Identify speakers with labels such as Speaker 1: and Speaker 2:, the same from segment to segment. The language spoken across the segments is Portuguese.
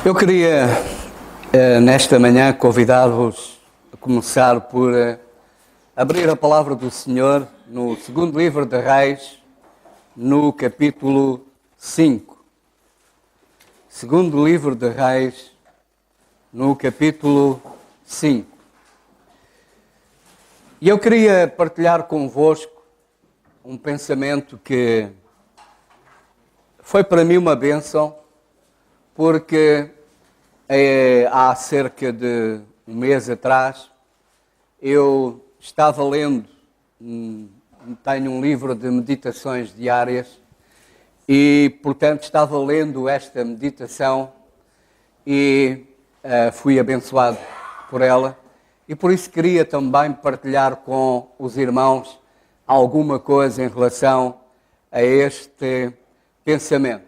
Speaker 1: Eu queria, nesta manhã, convidar-vos a começar por abrir a palavra do Senhor no segundo livro de Reis, no capítulo 5. Segundo livro de Reis, no capítulo 5. E eu queria partilhar convosco um pensamento que foi para mim uma bênção, porque há cerca de um mês atrás eu estava lendo, tenho um livro de meditações diárias e, portanto, estava lendo esta meditação e fui abençoado por ela e por isso queria também partilhar com os irmãos alguma coisa em relação a este pensamento.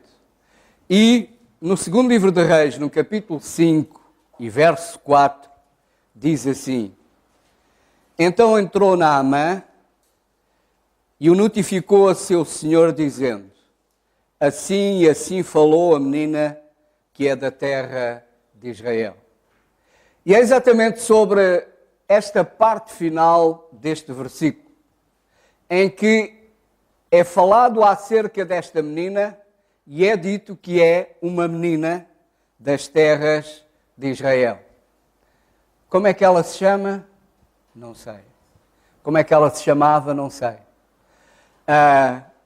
Speaker 1: E no segundo livro de Reis, no capítulo 5 e verso 4, diz assim: Então entrou Naamã e o notificou a seu senhor, dizendo: Assim e assim falou a menina que é da terra de Israel. E é exatamente sobre esta parte final deste versículo, em que é falado acerca desta menina. E é dito que é uma menina das terras de Israel. Como é que ela se chama? Não sei. Como é que ela se chamava? Não sei.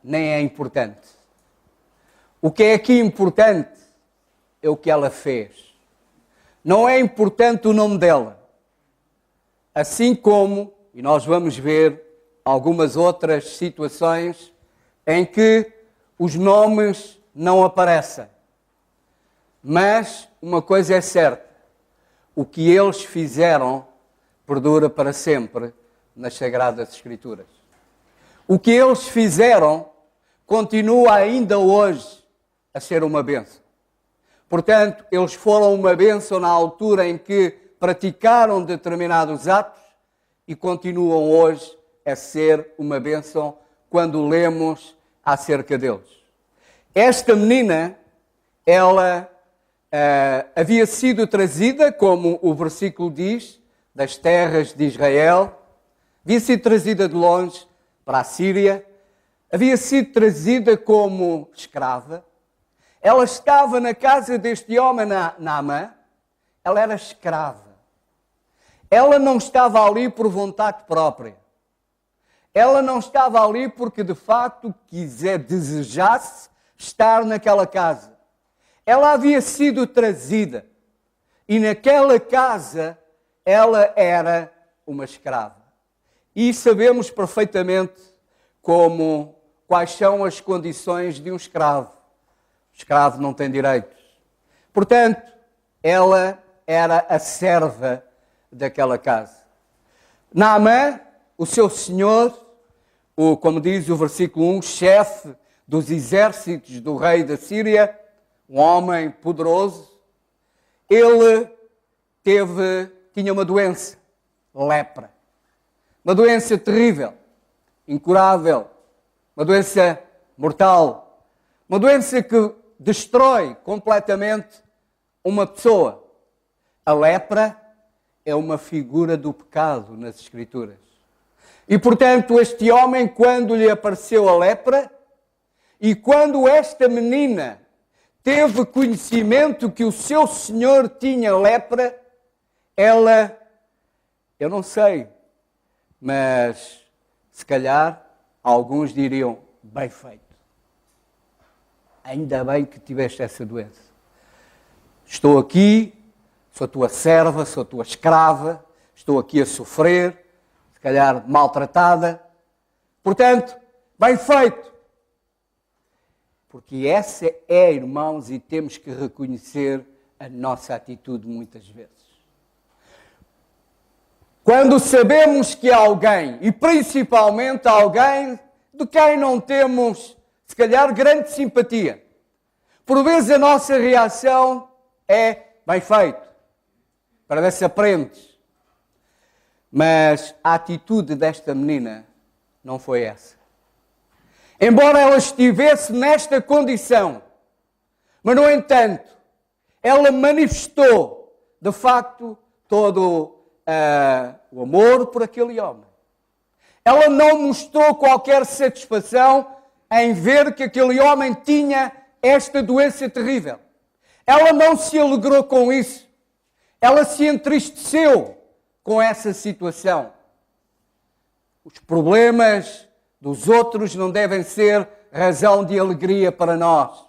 Speaker 1: Nem é importante. O que é aqui importante é o que ela fez. Não é importante o nome dela. Assim como, e nós vamos ver algumas outras situações em que os nomes não aparecem. Mas uma coisa é certa: o que eles fizeram perdura para sempre nas Sagradas Escrituras. O que eles fizeram continua ainda hoje a ser uma bênção. Portanto, eles foram uma bênção na altura em que praticaram determinados atos e continuam hoje a ser uma bênção quando lemos acerca deles. Esta menina, ela havia sido trazida, como o versículo diz, das terras de Israel, havia sido trazida de longe para a Síria, havia sido trazida como escrava. Ela estava na casa deste homem, Naamã, ela era escrava. Ela não estava ali por vontade própria. Ela não estava ali porque de facto desejasse estar naquela casa. Ela havia sido trazida e naquela casa ela era uma escrava. E sabemos perfeitamente quais são as condições de um escravo. O escravo não tem direitos. Portanto, ela era a serva daquela casa. Naamã, o seu senhor, como diz o versículo 1, chefe dos exércitos do rei da Síria, um homem poderoso, ele tinha uma doença, lepra. Uma doença terrível, incurável, uma doença mortal, uma doença que destrói completamente uma pessoa. A lepra é uma figura do pecado nas Escrituras. E, portanto, este homem, quando lhe apareceu a lepra, e quando esta menina teve conhecimento que o seu senhor tinha lepra, ela, eu não sei, mas se calhar alguns diriam: bem feito. Ainda bem que tiveste essa doença. Estou aqui, sou tua serva, sou tua escrava, estou aqui a sofrer, se calhar maltratada. Portanto, bem feito. Porque essa é, irmãos, e temos que reconhecer a nossa atitude muitas vezes. Quando sabemos que alguém, e principalmente alguém de quem não temos, se calhar, grande simpatia, por vezes a nossa reação é: bem feito, para ver se aprendes. Mas a atitude desta menina não foi essa. Embora ela estivesse nesta condição, mas, no entanto, ela manifestou, de facto, todo o amor por aquele homem. Ela não mostrou qualquer satisfação em ver que aquele homem tinha esta doença terrível. Ela não se alegrou com isso. Ela se entristeceu com essa situação. Os problemas dos outros não devem ser razão de alegria para nós,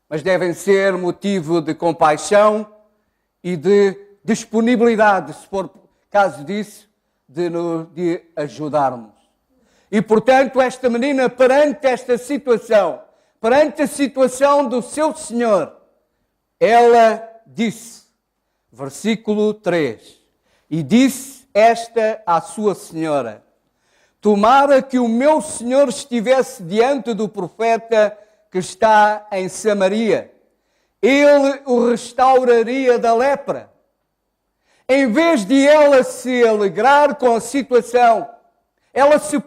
Speaker 1: mas devem ser motivo de compaixão e de disponibilidade, se for caso disso, de ajudarmos. E, portanto, esta menina, perante esta situação, perante a situação do seu Senhor, ela disse, versículo 3, e disse esta à sua senhora: tomara que o meu Senhor estivesse diante do profeta que está em Samaria, ele o restauraria da lepra. Em vez de ela se alegrar com a situação, ela se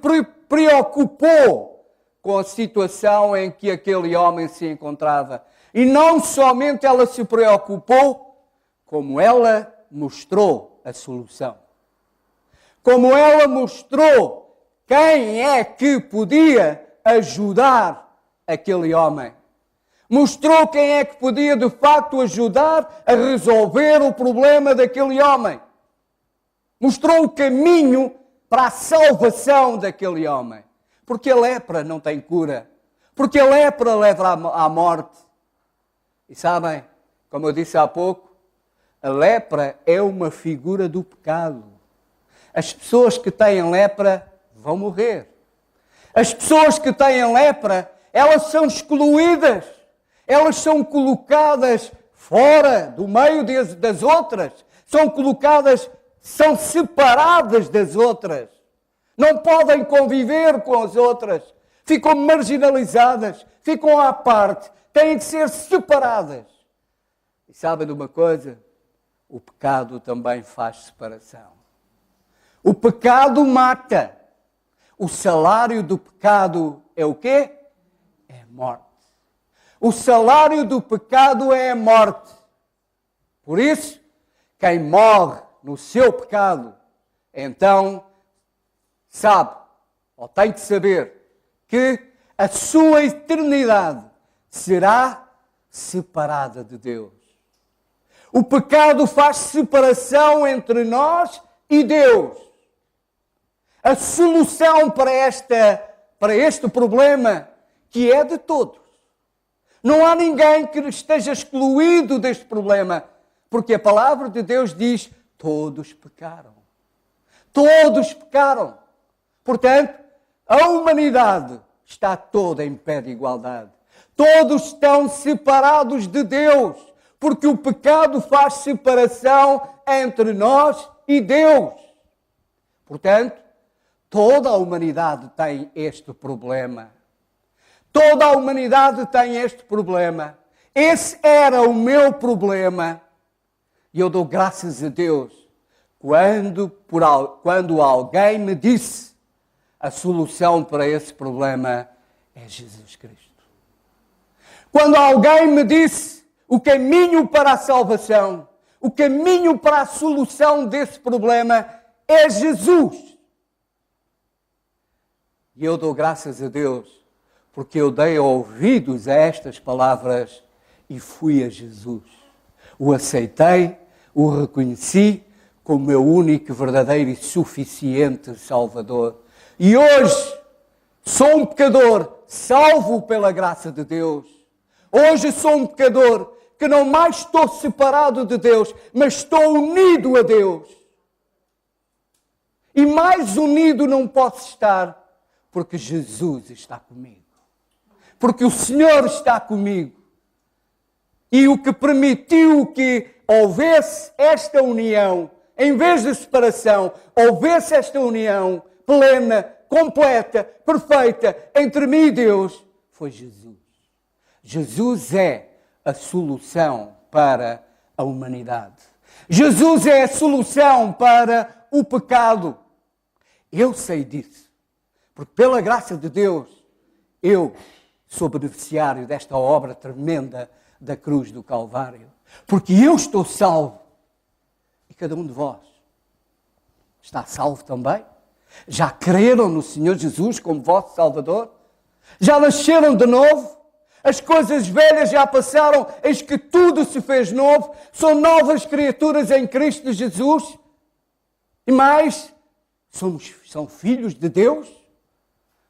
Speaker 1: preocupou com a situação em que aquele homem se encontrava. E não somente ela se preocupou, como ela mostrou a solução. Como ela mostrou quem é que podia ajudar aquele homem. Mostrou quem é que podia de facto ajudar a resolver o problema daquele homem. Mostrou o caminho para a salvação daquele homem. Porque a lepra não tem cura. Porque a lepra leva à morte. E sabem, como eu disse há pouco, a lepra é uma figura do pecado. As pessoas que têm lepra vão morrer. As pessoas que têm lepra, elas são excluídas. Elas são colocadas fora do meio das outras. São colocadas, são separadas das outras. Não podem conviver com as outras. Ficam marginalizadas, ficam à parte. Têm que ser separadas. E sabem de uma coisa? O pecado também faz separação. O pecado mata. O salário do pecado é o quê? É morte. O salário do pecado é a morte. Por isso, quem morre no seu pecado, então sabe, ou tem de saber, que a sua eternidade será separada de Deus. O pecado faz separação entre nós e Deus. A solução para este problema, que é de todos. Não há ninguém que esteja excluído deste problema, porque a palavra de Deus diz: todos pecaram. Todos pecaram. Portanto, a humanidade está toda em pé de igualdade. Todos estão separados de Deus, porque o pecado faz separação entre nós e Deus. Portanto, toda a humanidade tem este problema. Toda a humanidade tem este problema. Esse era o meu problema. E eu dou graças a Deus quando alguém me disse a solução para esse problema é Jesus Cristo. Quando alguém me disse o caminho para a salvação, o caminho para a solução desse problema é Jesus. E eu dou graças a Deus porque eu dei ouvidos a estas palavras e fui a Jesus. O aceitei, o reconheci como meu único, verdadeiro e suficiente Salvador. E hoje sou um pecador salvo pela graça de Deus. Hoje sou um pecador que não mais estou separado de Deus, mas estou unido a Deus. E mais unido não posso estar, porque Jesus está comigo. Porque o Senhor está comigo. E o que permitiu que houvesse esta união, em vez de separação, houvesse esta união plena, completa, perfeita entre mim e Deus, foi Jesus. Jesus é a solução para a humanidade. Jesus é a solução para o pecado. Eu sei disso, porque pela graça de Deus, eu sou beneficiário desta obra tremenda da cruz do Calvário. Porque eu estou salvo. E cada um de vós está salvo também? Já creram no Senhor Jesus como vosso Salvador? Já nasceram de novo? As coisas velhas já passaram, eis que tudo se fez novo. São novas criaturas em Cristo Jesus. E mais, são filhos de Deus,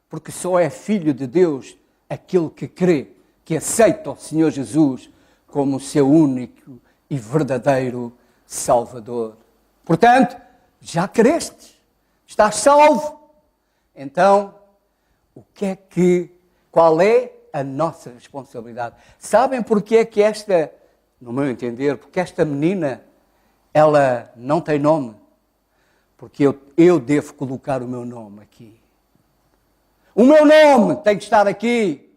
Speaker 1: porque só é filho de Deus aquele que crê, que aceita o Senhor Jesus como o seu único e verdadeiro Salvador. Portanto, já creste, estás salvo. Então, qual é a nossa responsabilidade? Sabem porque é que no meu entender, porque esta menina, ela não tem nome? Porque eu devo colocar o meu nome aqui. O meu nome tem que estar aqui.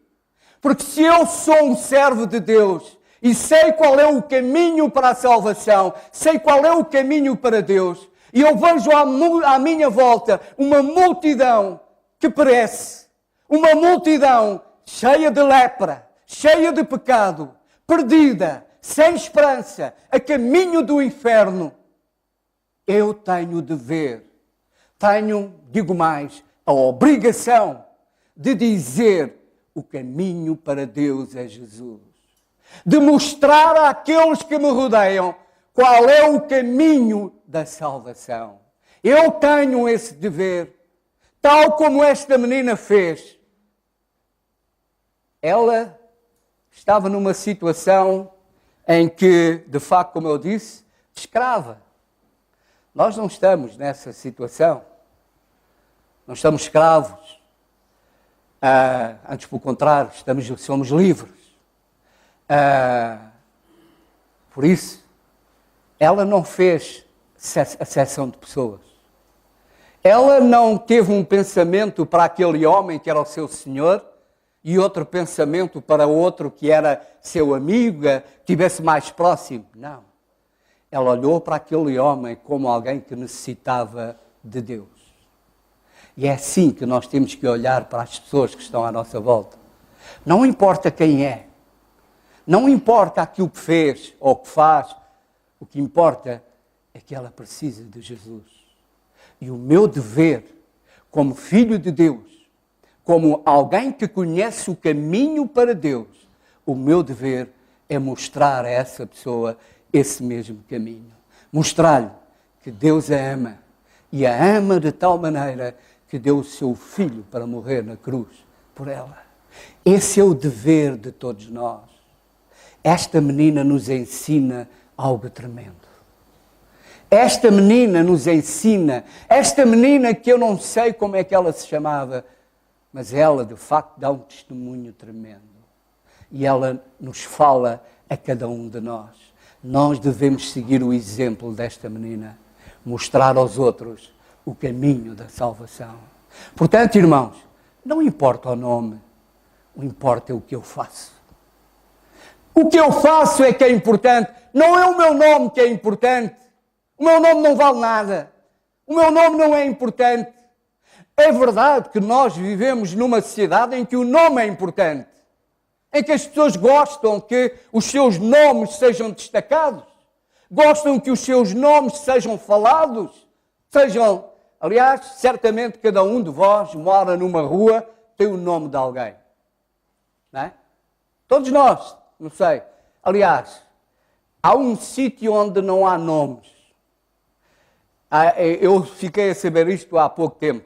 Speaker 1: Porque se eu sou um servo de Deus e sei qual é o caminho para a salvação, sei qual é o caminho para Deus, e eu vejo à minha volta uma multidão que perece, uma multidão cheia de lepra, cheia de pecado, perdida, sem esperança, a caminho do inferno, eu tenho o dever, digo mais, a obrigação de dizer o caminho para Deus é Jesus. De mostrar àqueles que me rodeiam qual é o caminho da salvação. Eu tenho esse dever, tal como esta menina fez. Ela estava numa situação em que, de facto, como eu disse, escrava. Nós não estamos nessa situação. Não estamos escravos. Antes, pelo contrário, somos livres. Por isso, ela não fez acepção de pessoas. Ela não teve um pensamento para aquele homem que era o seu senhor e outro pensamento para outro que era seu amigo, que estivesse mais próximo. Não. Ela olhou para aquele homem como alguém que necessitava de Deus. E é assim que nós temos que olhar para as pessoas que estão à nossa volta. Não importa quem é. Não importa aquilo que fez ou que faz. O que importa é que ela precisa de Jesus. E o meu dever, como filho de Deus, como alguém que conhece o caminho para Deus, o meu dever é mostrar a essa pessoa esse mesmo caminho. Mostrar-lhe que Deus a ama. E a ama de tal maneira que deu o seu filho para morrer na cruz por ela. Esse é o dever de todos nós. Esta menina nos ensina algo tremendo. Esta menina nos ensina, esta menina que eu não sei como é que ela se chamava, mas ela de facto dá um testemunho tremendo. E ela nos fala a cada um de nós. Nós devemos seguir o exemplo desta menina, mostrar aos outros o caminho da salvação. Portanto, irmãos, não importa o nome, o importa é o que eu faço. O que eu faço é que é importante, não é o meu nome que é importante. O meu nome não vale nada. O meu nome não é importante. É verdade que nós vivemos numa sociedade em que o nome é importante. Em que as pessoas gostam que os seus nomes sejam destacados. Gostam que os seus nomes sejam falados. Aliás, certamente cada um de vós mora numa rua, tem o nome de alguém. Não é? Todos nós, não sei. Aliás, há um sítio onde não há nomes. Eu fiquei a saber isto há pouco tempo.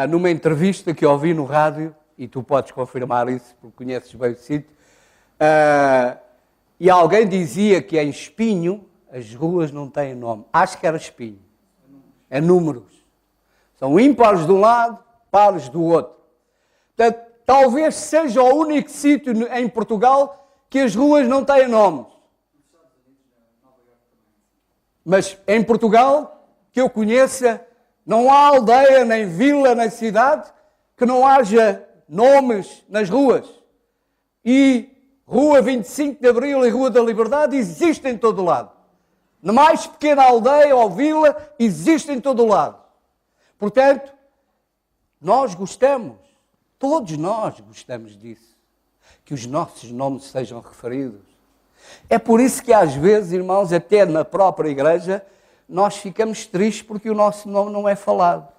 Speaker 1: Numa entrevista que ouvi no rádio, e tu podes confirmar isso, porque conheces bem o sítio, e alguém dizia que em Espinho as ruas não têm nome. Acho que era Espinho. É números. São ímpares de um lado, pares do outro. Portanto, talvez seja o único sítio em Portugal que as ruas não têm nomes. Mas em Portugal, que eu conheça, não há aldeia, nem vila, nem cidade que não haja nomes nas ruas. E Rua 25 de Abril e Rua da Liberdade existem em todo o lado. Na mais pequena aldeia ou vila, existem em todo o lado. Portanto, nós gostamos, todos nós gostamos disso, que os nossos nomes sejam referidos. É por isso que às vezes, irmãos, até na própria igreja, nós ficamos tristes porque o nosso nome não é falado.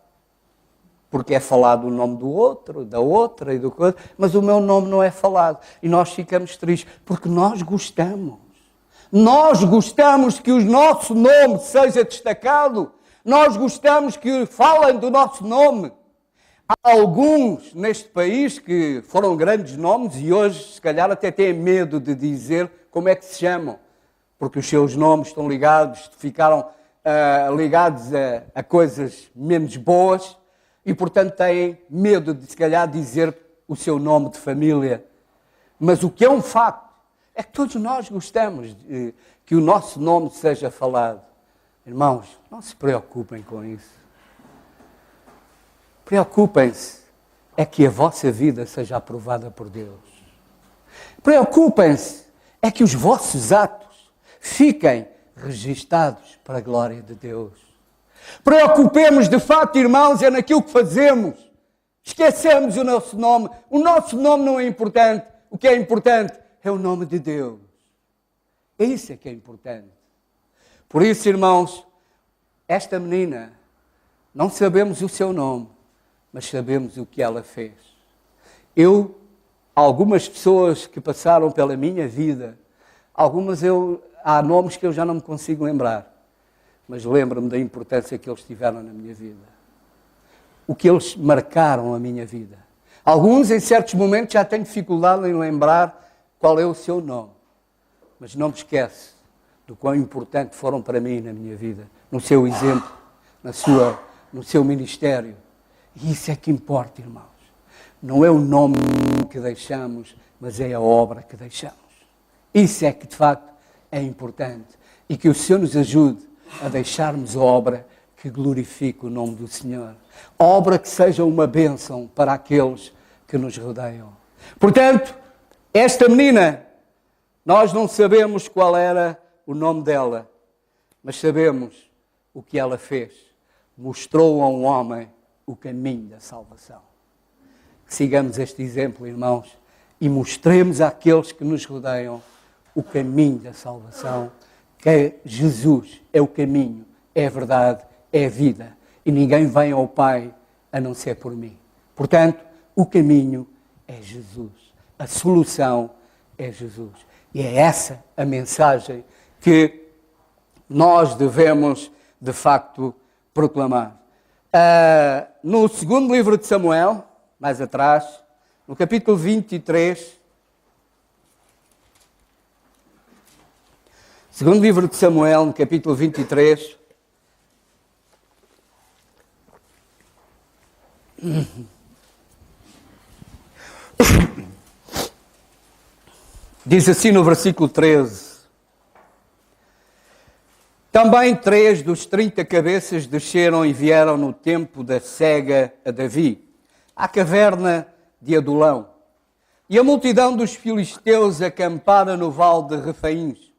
Speaker 1: Porque é falado o nome do outro, da outra e do outro, mas o meu nome não é falado. E nós ficamos tristes porque nós gostamos. Nós gostamos que o nosso nome seja destacado. Nós gostamos que falem do nosso nome. Há alguns neste país que foram grandes nomes e hoje, se calhar, até têm medo de dizer como é que se chamam. Porque os seus nomes estão ligados, ficaram ligados a coisas menos boas. E, portanto, têm medo de, se calhar, dizer o seu nome de família. Mas o que é um facto é que todos nós gostamos de que o nosso nome seja falado. Irmãos, não se preocupem com isso. Preocupem-se é que a vossa vida seja aprovada por Deus. Preocupem-se é que os vossos atos fiquem registados para a glória de Deus. Preocupemos de facto, irmãos, é naquilo que fazemos. Esquecemos o nosso nome. O nosso nome não é importante. O que é importante é o nome de Deus. É isso que é importante. Por isso, irmãos, esta menina, não sabemos o seu nome, mas sabemos o que ela fez. Algumas pessoas que passaram pela minha vida, há nomes que eu já não me consigo lembrar. Mas lembro-me da importância que eles tiveram na minha vida. O que eles marcaram a minha vida. Alguns, em certos momentos, já têm dificuldade em lembrar qual é o seu nome. Mas não me esquece do quão importante foram para mim na minha vida. No seu exemplo, no seu ministério. E isso é que importa, irmãos. Não é o nome que deixamos, mas é a obra que deixamos. Isso é que, de facto, é importante. E que o Senhor nos ajude a deixarmos a obra que glorifique o nome do Senhor. A obra que seja uma bênção para aqueles que nos rodeiam. Portanto, esta menina, nós não sabemos qual era o nome dela, mas sabemos o que ela fez. Mostrou a um homem o caminho da salvação. Que sigamos este exemplo, irmãos, e mostremos àqueles que nos rodeiam o caminho da salvação. Que Jesus é o caminho, é a verdade, é a vida. E ninguém vem ao Pai a não ser por mim. Portanto, o caminho é Jesus. A solução é Jesus. E é essa a mensagem que nós devemos, de facto, proclamar. No segundo livro de Samuel, mais atrás, no capítulo 23... Segundo livro de Samuel, no capítulo 23. Diz assim no versículo 13. Também 3 dos 30 cabeças desceram e vieram no tempo da cega a Davi, à caverna de Adulão. E a multidão dos filisteus acampara no vale de Refaíns.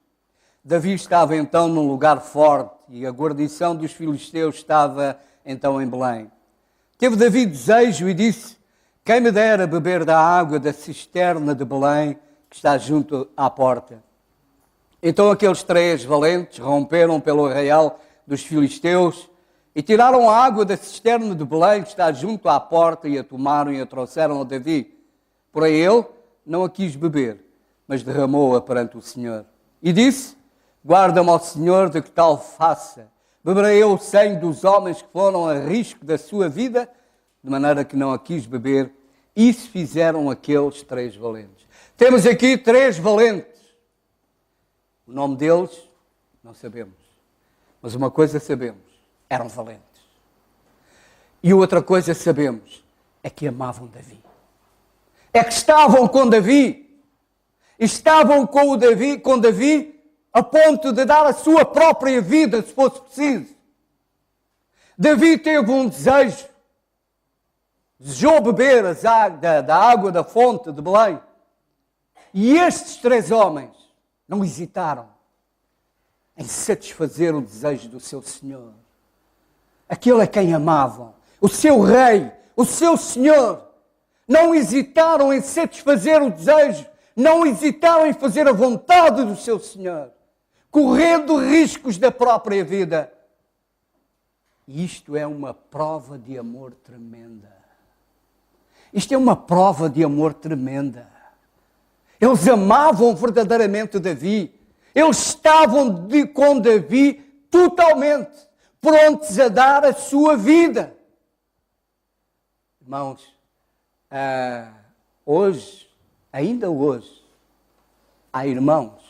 Speaker 1: Davi estava então num lugar forte e a guarnição dos filisteus estava então em Belém. Teve Davi desejo e disse: quem me dera beber da água da cisterna de Belém, que está junto à porta. Então aqueles 3 valentes romperam pelo arraial dos filisteus e tiraram a água da cisterna de Belém, que está junto à porta, e a tomaram e a trouxeram a Davi. Porém ele não a quis beber, mas derramou-a perante o Senhor. E disse: guarda-me ao Senhor de que tal faça. Beberei eu o sangue dos homens que foram a risco da sua vida, de maneira que não a quis beber. Isso fizeram aqueles 3 valentes. Temos aqui 3 valentes. O nome deles não sabemos. Mas uma coisa sabemos: eram valentes. E outra coisa sabemos: é que amavam Davi. É que estavam com Davi. Estavam com Davi a ponto de dar a sua própria vida, se fosse preciso. Davi teve um desejo. Desejou beber da água da fonte de Belém. E estes 3 homens não hesitaram em satisfazer o desejo do seu Senhor. Aquele a quem amavam. O seu rei, o seu Senhor. Não hesitaram em satisfazer o desejo. não hesitaram em fazer a vontade do seu Senhor, correndo riscos da própria vida. E isto é uma prova de amor tremenda. Isto é uma prova de amor tremenda. Eles amavam verdadeiramente Davi. Eles estavam com Davi totalmente prontos a dar a sua vida. Irmãos, hoje, ainda hoje, há irmãos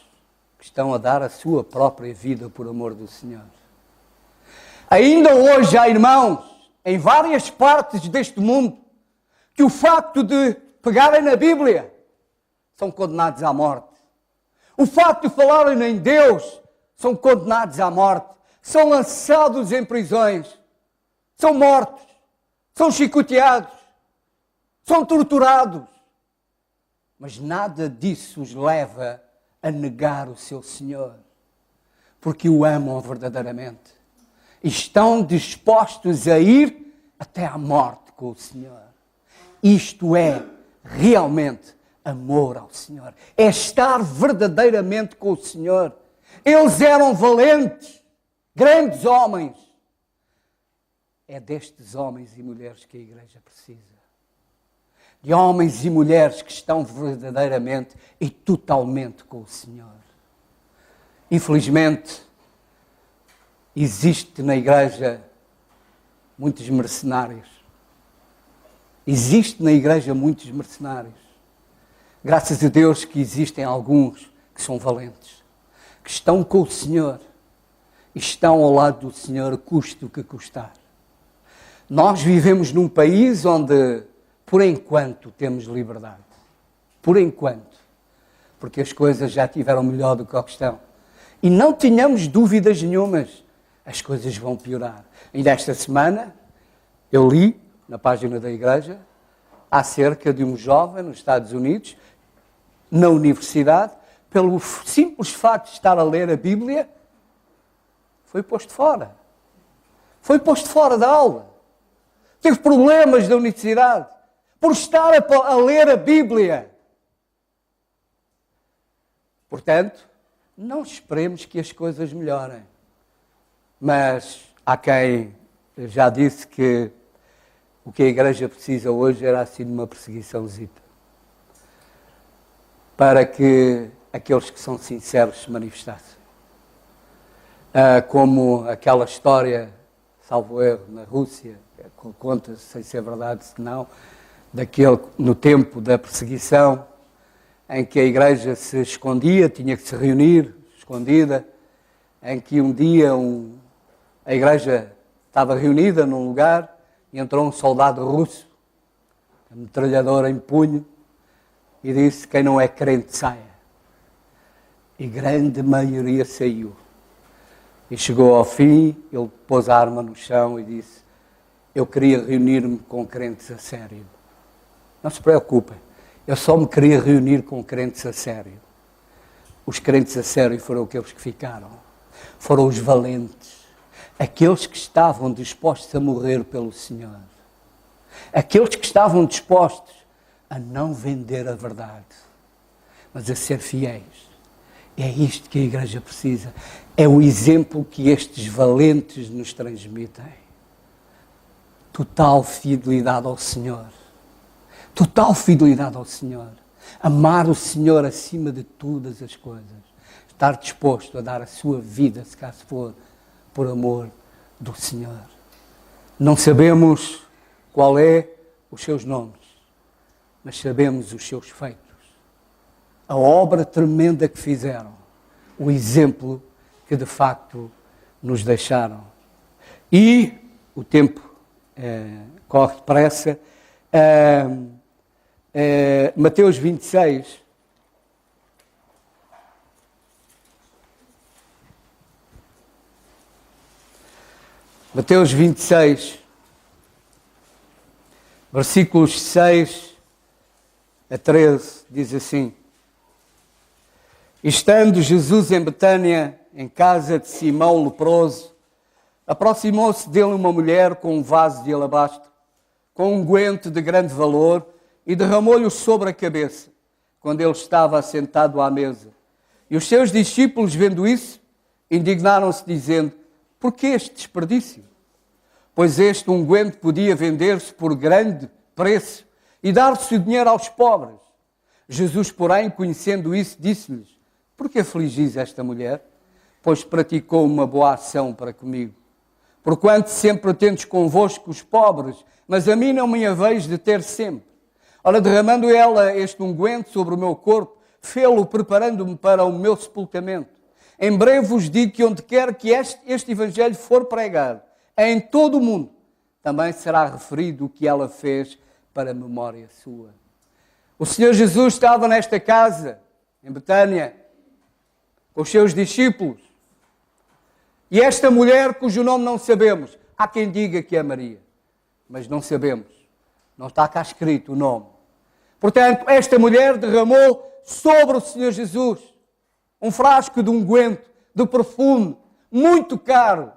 Speaker 1: que estão a dar a sua própria vida por amor do Senhor. Ainda hoje há irmãos em várias partes deste mundo que o facto de pegarem na Bíblia são condenados à morte. O facto de falarem em Deus são condenados à morte. São lançados em prisões. São mortos. São chicoteados. São torturados. Mas nada disso os leva a negar o seu Senhor. Porque o amam verdadeiramente. E estão dispostos a ir até à morte com o Senhor. Isto é realmente amor ao Senhor. É estar verdadeiramente com o Senhor. Eles eram valentes, grandes homens. É destes homens e mulheres que a igreja precisa. De homens e mulheres que estão verdadeiramente e totalmente com o Senhor. Infelizmente, existe na igreja muitos mercenários. Existe na igreja muitos mercenários. Graças a Deus que existem alguns que são valentes, que estão com o Senhor e estão ao lado do Senhor, custe o que custar. Nós vivemos num país onde, por enquanto, temos liberdade. Por enquanto. Porque as coisas já tiveram melhor do que o que estão. E não tenhamos dúvidas nenhumas, as coisas vão piorar. Ainda esta semana, eu li, na página da igreja, acerca de um jovem nos Estados Unidos, na universidade, pelo simples facto de estar a ler a Bíblia, foi posto fora. Foi posto fora da aula. Teve problemas da universidade por estar a ler a Bíblia. Portanto, não esperemos que as coisas melhorem. Mas há quem já disse que o que a igreja precisa hoje era assim de uma perseguiçãozita. Para que aqueles que são sinceros se manifestassem. Como aquela história, salvo erro, na Rússia, conta-se, sem ser verdade, se não, daquele, no tempo da perseguição, em que a igreja se escondia, tinha que se reunir, escondida, em que um dia a igreja estava reunida num lugar e entrou um soldado russo, a metralhadora em punho, e disse: quem não é crente saia. E grande maioria saiu. E chegou ao fim, ele pôs a arma no chão e disse: eu queria reunir-me com crentes a sério. Não se preocupem, eu só me queria reunir com crentes a sério. Os crentes a sério foram aqueles que ficaram. Foram os valentes. Aqueles que estavam dispostos a morrer pelo Senhor. Aqueles que estavam dispostos a não vender a verdade, mas a ser fiéis. É isto que a igreja precisa. É o exemplo que estes valentes nos transmitem. Total fidelidade ao Senhor. Total fidelidade ao Senhor. Amar o Senhor acima de todas as coisas. Estar disposto a dar a sua vida, se caso for, por amor do Senhor. Não sabemos qual é os seus nomes, mas sabemos os seus feitos. A obra tremenda que fizeram. O exemplo que de facto nos deixaram. E o tempo corre depressa. Mateus 26. Mateus 26, versículos 6 a 13, diz assim: estando Jesus em Betânia, em casa de Simão leproso, aproximou-se dele uma mulher com um vaso de alabastro, com um unguento de grande valor, e derramou-lhe sobre a cabeça. quando ele estava assentado à mesa. E os seus discípulos, vendo isso, indignaram-se, dizendo: por que este desperdício? Pois este unguento podia vender-se por grande preço e dar-se o dinheiro aos pobres. Jesus, porém, conhecendo isso, disse-lhes: por que afligis esta mulher? Pois praticou uma boa ação para comigo. Porquanto sempre tendes convosco os pobres, mas a mim não me haveis de ter sempre. Ora, derramando ela este unguento sobre o meu corpo, fê-lo preparando-me para o meu sepultamento. Em breve vos digo que onde quer que este evangelho for pregado, em todo o mundo, também será referido o que ela fez para a memória sua. O Senhor Jesus estava nesta casa, em Betânia, com os seus discípulos. E esta mulher, cujo nome não sabemos, há quem diga que é Maria, mas não sabemos. Não está cá escrito o nome. Portanto, esta mulher derramou sobre o Senhor Jesus um frasco de unguento, de perfume, muito caro.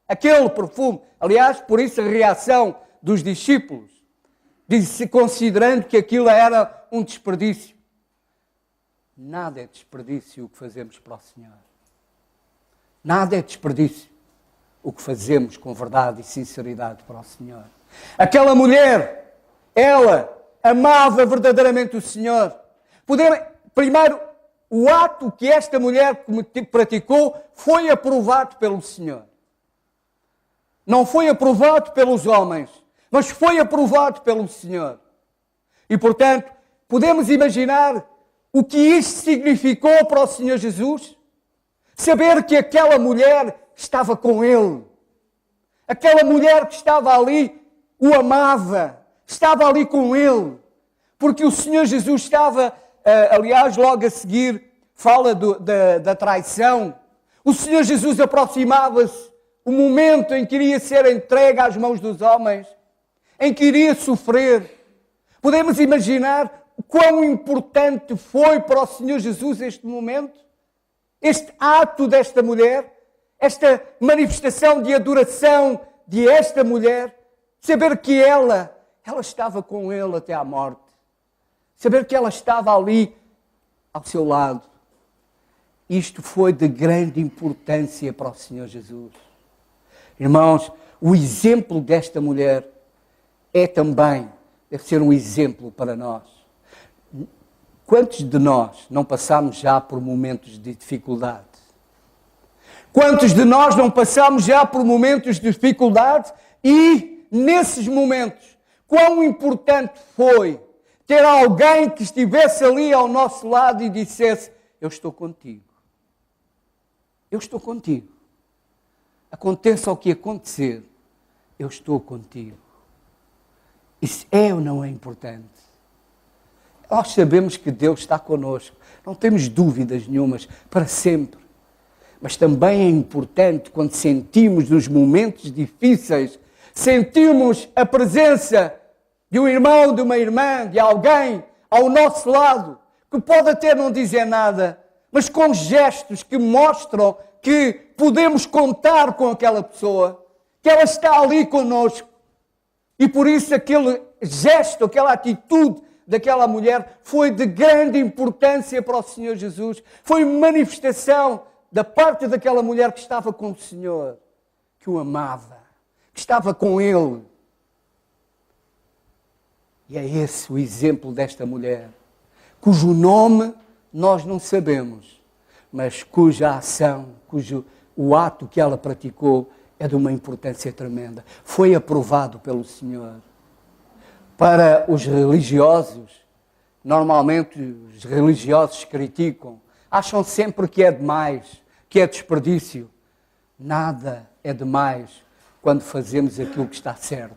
Speaker 1: Aquele perfume. Aliás, por isso a reação dos discípulos, disse, considerando que aquilo era um desperdício. Nada é desperdício o que fazemos para o Senhor. Nada é desperdício o que fazemos com verdade e sinceridade para o Senhor. Aquela mulher, ela amava verdadeiramente o Senhor. Primeiro, o ato que esta mulher praticou foi aprovado pelo Senhor. Não foi aprovado pelos homens, mas foi aprovado pelo Senhor. E, portanto, podemos imaginar o que isto significou para o Senhor Jesus? Saber que aquela mulher estava com Ele. Aquela mulher que estava ali o amava, estava ali com Ele. Porque o Senhor Jesus estava, aliás, logo a seguir, fala da traição. O Senhor Jesus aproximava-se o momento em que iria ser entregue às mãos dos homens, em que iria sofrer. Podemos imaginar o quão importante foi para o Senhor Jesus este momento? Este ato desta mulher, esta manifestação de adoração de esta mulher, saber que ela estava com Ele até à morte, saber que ela estava ali ao seu lado. Isto foi de grande importância para o Senhor Jesus. Irmãos, o exemplo desta mulher deve ser um exemplo para nós. Quantos de nós não passamos já por momentos de dificuldade? Quantos de nós não passamos já por momentos de dificuldade e, nesses momentos, quão importante foi ter alguém que estivesse ali ao nosso lado e dissesse: eu estou contigo. Eu estou contigo. Aconteça o que acontecer, eu estou contigo. Isso é ou não é importante? Nós sabemos que Deus está connosco, não temos dúvidas nenhumas, para sempre. Mas também é importante quando sentimos nos momentos difíceis, sentimos a presença de um irmão, de uma irmã, de alguém ao nosso lado, que pode até não dizer nada, mas com gestos que mostram que podemos contar com aquela pessoa, que ela está ali connosco. E por isso aquele gesto, aquela atitude daquela mulher foi de grande importância para o Senhor Jesus. Foi manifestação da parte daquela mulher que estava com o Senhor, que o amava, que estava com Ele. E é esse o exemplo desta mulher, cujo nome nós não sabemos, mas cuja ação, o ato que ela praticou é de uma importância tremenda. Foi aprovado pelo Senhor. Para os religiosos, normalmente os religiosos criticam, acham sempre que é demais, que é desperdício. Nada é demais quando fazemos aquilo que está certo.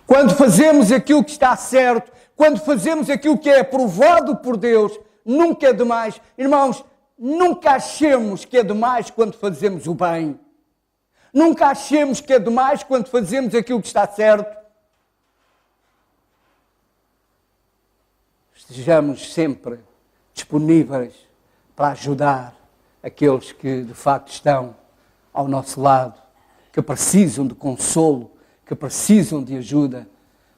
Speaker 1: Quando fazemos aquilo que está certo, quando fazemos aquilo que é aprovado por Deus, nunca é demais. Irmãos, nunca achemos que é demais quando fazemos o bem. Nunca achemos que é demais quando fazemos aquilo que está certo. Estejamos sempre disponíveis para ajudar aqueles que de facto estão ao nosso lado, que precisam de consolo, que precisam de ajuda,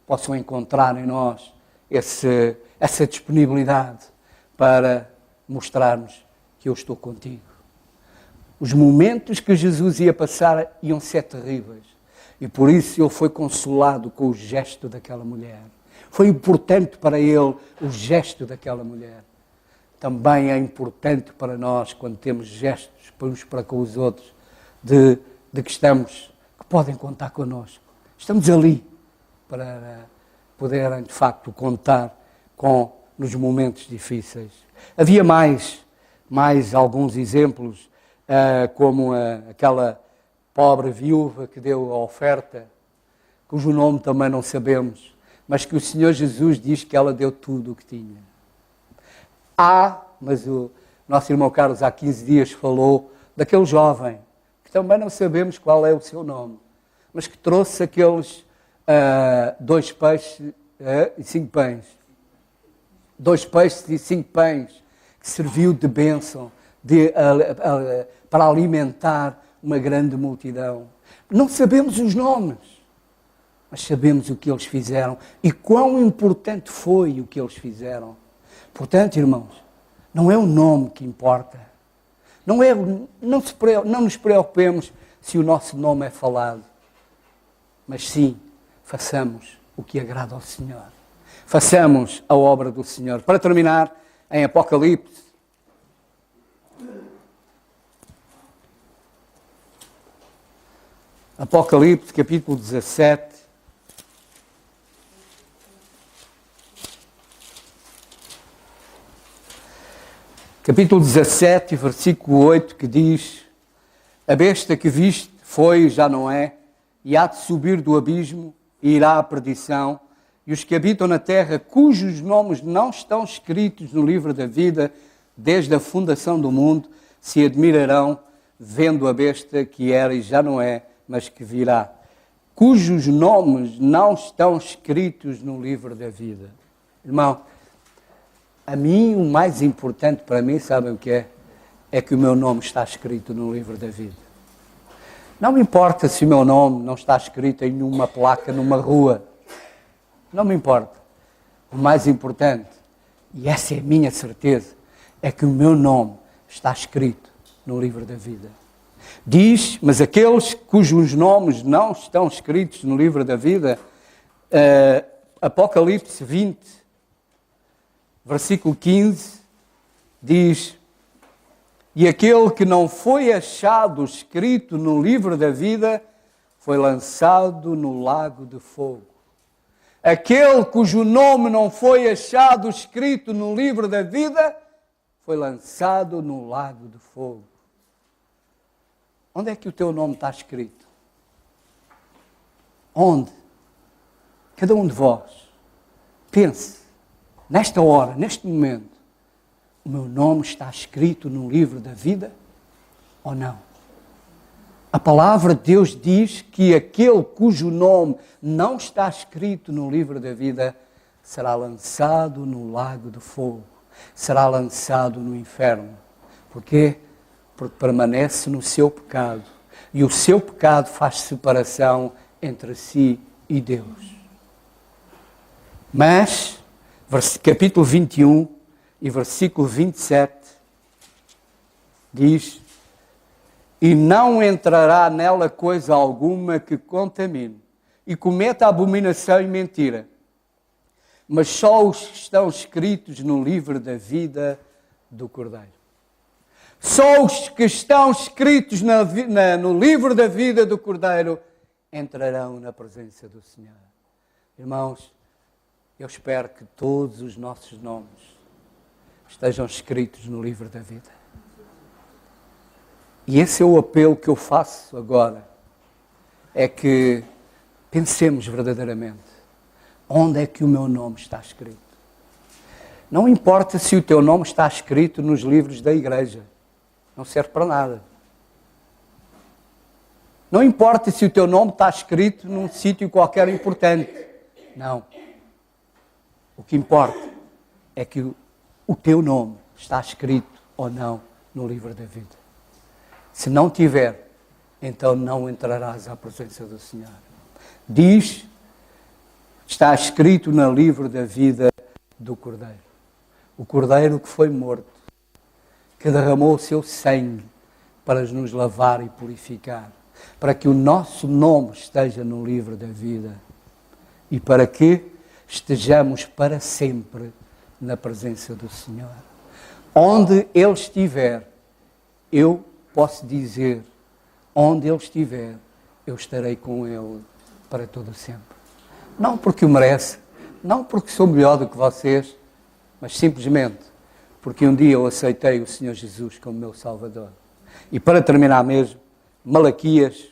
Speaker 1: possam encontrar em nós essa disponibilidade para mostrar-nos que eu estou contigo. Os momentos que Jesus ia passar iam ser terríveis. E por isso ele foi consolado com o gesto daquela mulher. Foi importante para ele o gesto daquela mulher. Também é importante para nós, quando temos gestos uns para com os outros, de que podem contar connosco. Estamos ali para poderem, de facto, contar nos momentos difíceis. Havia mais alguns exemplos, como aquela pobre viúva que deu a oferta, cujo nome também não sabemos, mas que o Senhor Jesus diz que ela deu tudo o que tinha. Mas o nosso irmão Carlos há 15 dias falou daquele jovem, que também não sabemos qual é o seu nome, mas que trouxe aqueles 2 peixes e 5 pães. 2 peixes e 5 pães, que serviu de bênção para alimentar uma grande multidão. Não sabemos os nomes, mas sabemos o que eles fizeram e quão importante foi o que eles fizeram. Portanto, irmãos, não é o nome que importa. Não nos preocupemos se o nosso nome é falado, mas sim, façamos o que agrada ao Senhor. Façamos a obra do Senhor. Para terminar, em Apocalipse, capítulo 17. Capítulo 17, versículo 8, que diz: a besta que viste foi e já não é, e há de subir do abismo e irá à perdição, e os que habitam na terra, cujos nomes não estão escritos no livro da vida, desde a fundação do mundo, se admirarão, vendo a besta que era e já não é, mas que virá. Cujos nomes não estão escritos no livro da vida. Irmão, a mim, o mais importante para mim, sabem o que é? É que o meu nome está escrito no livro da vida. Não me importa se o meu nome não está escrito em nenhuma placa, numa rua. Não me importa. O mais importante, e essa é a minha certeza, é que o meu nome está escrito no livro da vida. Diz, mas aqueles cujos nomes não estão escritos no livro da vida, Apocalipse 20, versículo 15, diz: e aquele que não foi achado escrito no livro da vida foi lançado no lago de fogo. Aquele cujo nome não foi achado escrito no livro da vida foi lançado no lago de fogo. Onde é que o teu nome está escrito? Onde? Cada um de vós, pense, nesta hora, neste momento, o meu nome está escrito no livro da vida ou não? A palavra de Deus diz que aquele cujo nome não está escrito no livro da vida será lançado no lago de fogo, será lançado no inferno. Porquê? Porque permanece no seu pecado. E o seu pecado faz separação entre si e Deus. Mas, capítulo 21 e versículo 27, diz: e não entrará nela coisa alguma que contamine e cometa abominação e mentira, mas só os que estão escritos no livro da vida do Cordeiro. Só os que estão escritos no livro da vida do Cordeiro entrarão na presença do Senhor. Irmãos, eu espero que todos os nossos nomes estejam escritos no livro da vida. E esse é o apelo que eu faço agora, é que pensemos verdadeiramente, onde é que o meu nome está escrito? Não importa se o teu nome está escrito nos livros da igreja, não serve para nada. Não importa se o teu nome está escrito num sítio qualquer importante, não. O que importa é que o teu nome está escrito ou não no livro da vida. Se não tiver, então não entrarás à presença do Senhor. Diz, está escrito no livro da vida do Cordeiro. o Cordeiro que foi morto, que derramou o seu sangue para nos lavar e purificar, para que o nosso nome esteja no livro da vida e para que estejamos para sempre na presença do Senhor. Onde Ele estiver, eu posso dizer, onde Ele estiver, eu estarei com Ele para todo sempre. Não porque o merece, não porque sou melhor do que vocês, mas simplesmente porque um dia eu aceitei o Senhor Jesus como meu Salvador. E para terminar mesmo, Malaquias,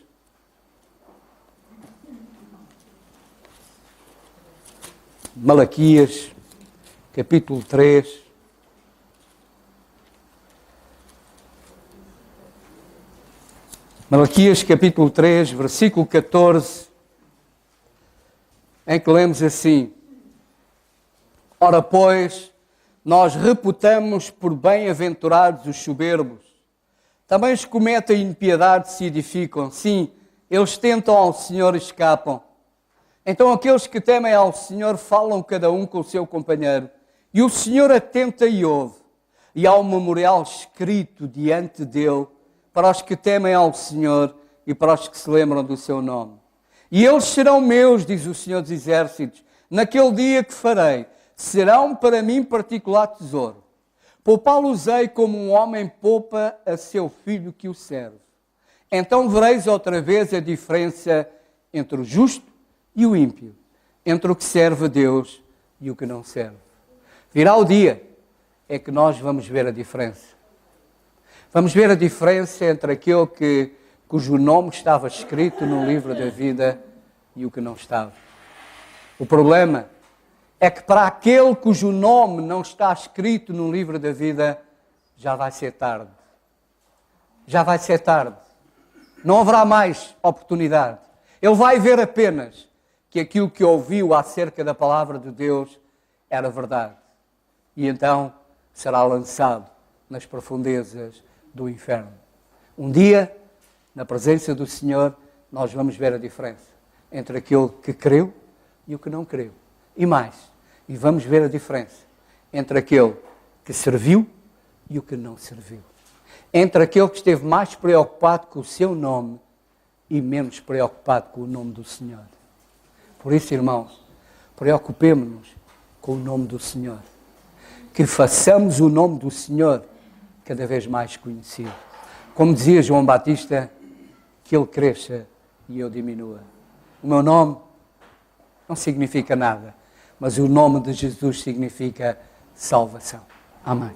Speaker 1: capítulo 3. Malaquias, capítulo 3, versículo 14, em que lemos assim: Ora, pois, nós reputamos por bem-aventurados os soberbos. Também os que cometem impiedade se edificam. Sim, eles tentam ao Senhor e escapam. Então aqueles que temem ao Senhor falam cada um com o seu companheiro. E o Senhor atenta e ouve. E há um memorial escrito diante dele para os que temem ao Senhor e para os que se lembram do seu nome. E eles serão meus, diz o Senhor dos Exércitos, naquele dia que farei. Serão para mim particular tesouro. Poupá-los-ei como um homem poupa a seu filho que o serve. Então vereis outra vez a diferença entre o justo e o ímpio, entre o que serve a Deus e o que não serve. Virá o dia é que nós vamos ver a diferença. Vamos ver a diferença entre aquele cujo nome estava escrito no livro da vida e o que não estava. O problema é que para aquele cujo nome não está escrito no livro da vida, já vai ser tarde. Já vai ser tarde. Não haverá mais oportunidade. Ele vai ver apenas que aquilo que ouviu acerca da palavra de Deus era verdade. E então será lançado nas profundezas do inferno. Um dia, na presença do Senhor, nós vamos ver a diferença entre aquele que creu e o que não creu. E mais, e vamos ver a diferença entre aquele que serviu e o que não serviu. Entre aquele que esteve mais preocupado com o seu nome e menos preocupado com o nome do Senhor. Por isso, irmãos, preocupemo-nos com o nome do Senhor. Que façamos o nome do Senhor cada vez mais conhecido. Como dizia João Batista, que ele cresça e eu diminua. O meu nome não significa nada, mas o nome de Jesus significa salvação. Amém.